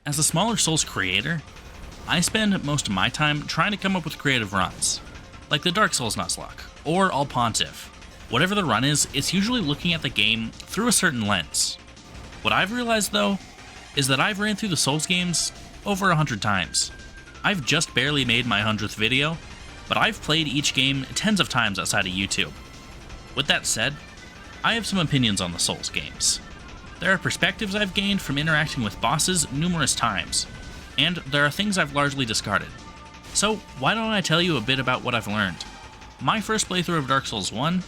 As a smaller Souls creator, I spend most of my time trying to come up with creative runs, like the Dark Souls Nuzlocke, or All Pontiff. Whatever the run is, it's usually looking at the game through a certain lens. What I've realized though, is that I've ran through the Souls games over 100 times. I've just barely made my 100th video, but I've played each game tens of times outside of YouTube. With that said, I have some opinions on the Souls games. There are perspectives I've gained from interacting with bosses numerous times, and there are things I've largely discarded. So why don't I tell you a bit about what I've learned? My first playthrough of Dark Souls 1,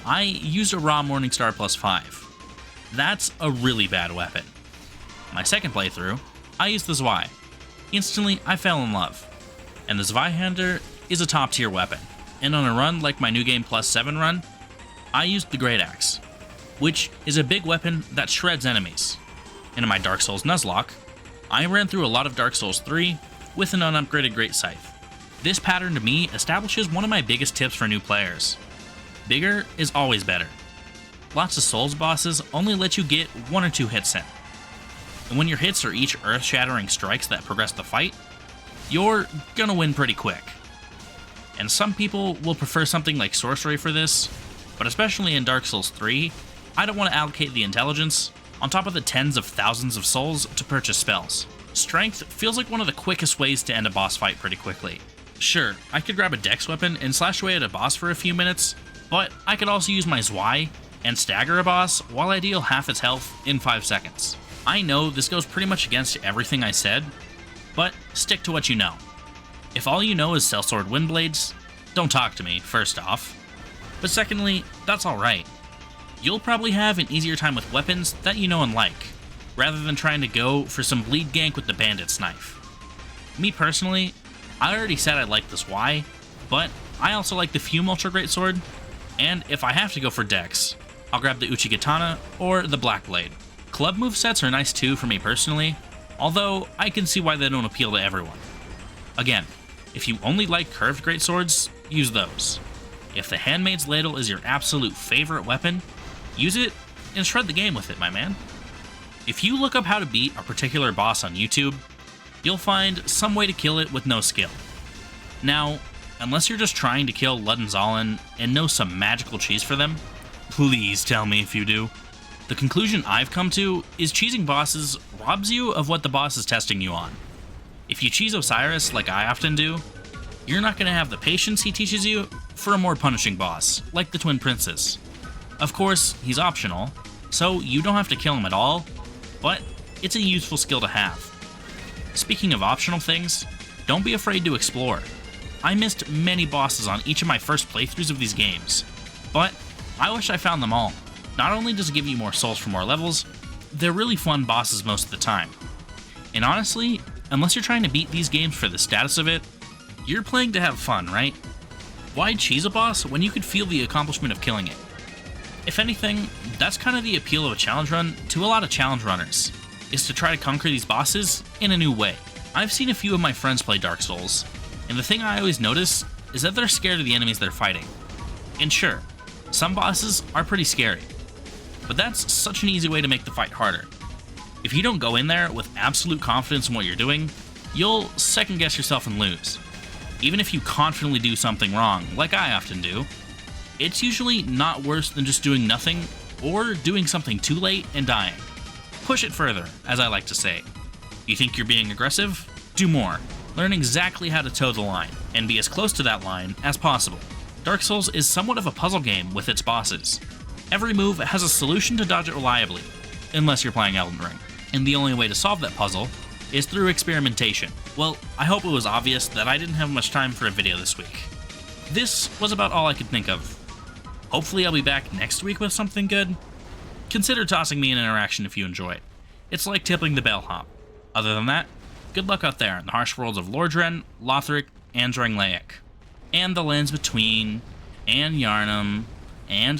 I used a raw Morningstar plus 5. That's a really bad weapon. My second playthrough, I used the Zwei. Instantly, I fell in love. And the Zweihander is a top tier weapon. And on a run like my New Game Plus 7 run, I used the Great Axe, which is a big weapon that shreds enemies. And in my Dark Souls Nuzlocke, I ran through a lot of Dark Souls 3 with an unupgraded Great Scythe. This pattern to me establishes one of my biggest tips for new players. Bigger is always better. Lots of Souls bosses only let you get 1 or 2 hits in. And when your hits are each earth-shattering strikes that progress the fight, you're gonna win pretty quick. And some people will prefer something like sorcery for this, but especially in Dark Souls 3, I don't want to allocate the intelligence on top of the tens of thousands of souls to purchase spells. Strength feels like one of the quickest ways to end a boss fight pretty quickly. Sure, I could grab a dex weapon and slash away at a boss for a few minutes, but I could also use my Zwei and stagger a boss while I deal half its health in 5 seconds. I know this goes pretty much against everything I said, but stick to what you know. If all you know is Sellsword Windblades, don't talk to me, first off. But secondly, that's alright. You'll probably have an easier time with weapons that you know and like, rather than trying to go for some bleed gank with the bandit's knife. Me personally, I already said I like the Zwei, but I also like the Fume Ultra Greatsword, and if I have to go for dex, I'll grab the Uchigatana or the Black Blade. Club movesets are nice too for me personally, although I can see why they don't appeal to everyone. Again, if you only like curved greatswords, use those. If the Handmaid's Ladle is your absolute favorite weapon, use it and shred the game with it, my man. If you look up how to beat a particular boss on YouTube, you'll find some way to kill it with no skill. Now, unless you're just trying to kill Ludden and know some magical cheese for them, please tell me if you do. The conclusion I've come to is cheesing bosses robs you of what the boss is testing you on. If you cheese Osiris like I often do, you're not going to have the patience he teaches you for a more punishing boss, like the Twin Princes. Of course, he's optional, so you don't have to kill him at all, but it's a useful skill to have. Speaking of optional things, don't be afraid to explore. I missed many bosses on each of my first playthroughs of these games, but I wish I found them all. Not only does it give you more souls for more levels, they're really fun bosses most of the time. And honestly, unless you're trying to beat these games for the status of it, you're playing to have fun, right? Why cheese a boss when you could feel the accomplishment of killing it? If anything, that's kind of the appeal of a challenge run to a lot of challenge runners, is to try to conquer these bosses in a new way. I've seen a few of my friends play Dark Souls, and the thing I always notice is that they're scared of the enemies they're fighting. And sure, some bosses are pretty scary, but that's such an easy way to make the fight harder. If you don't go in there with absolute confidence in what you're doing, you'll second guess yourself and lose. Even if you confidently do something wrong, like I often do, it's usually not worse than just doing nothing or doing something too late and dying. Push it further, as I like to say. You think you're being aggressive? Do more. Learn exactly how to toe the line, and be as close to that line as possible. Dark Souls is somewhat of a puzzle game with its bosses. Every move has a solution to dodge it reliably, unless you're playing Elden Ring. And the only way to solve that puzzle is through experimentation. Well, I hope it was obvious that I didn't have much time for a video this week. This was about all I could think of. Hopefully I'll be back next week with something good. Consider tossing me an interaction if you enjoy it. It's like tipping the bellhop. Other than that, good luck out there in the harsh worlds of Lordran, Lothric, and Drangleic. And the lands between, and Yharnam, and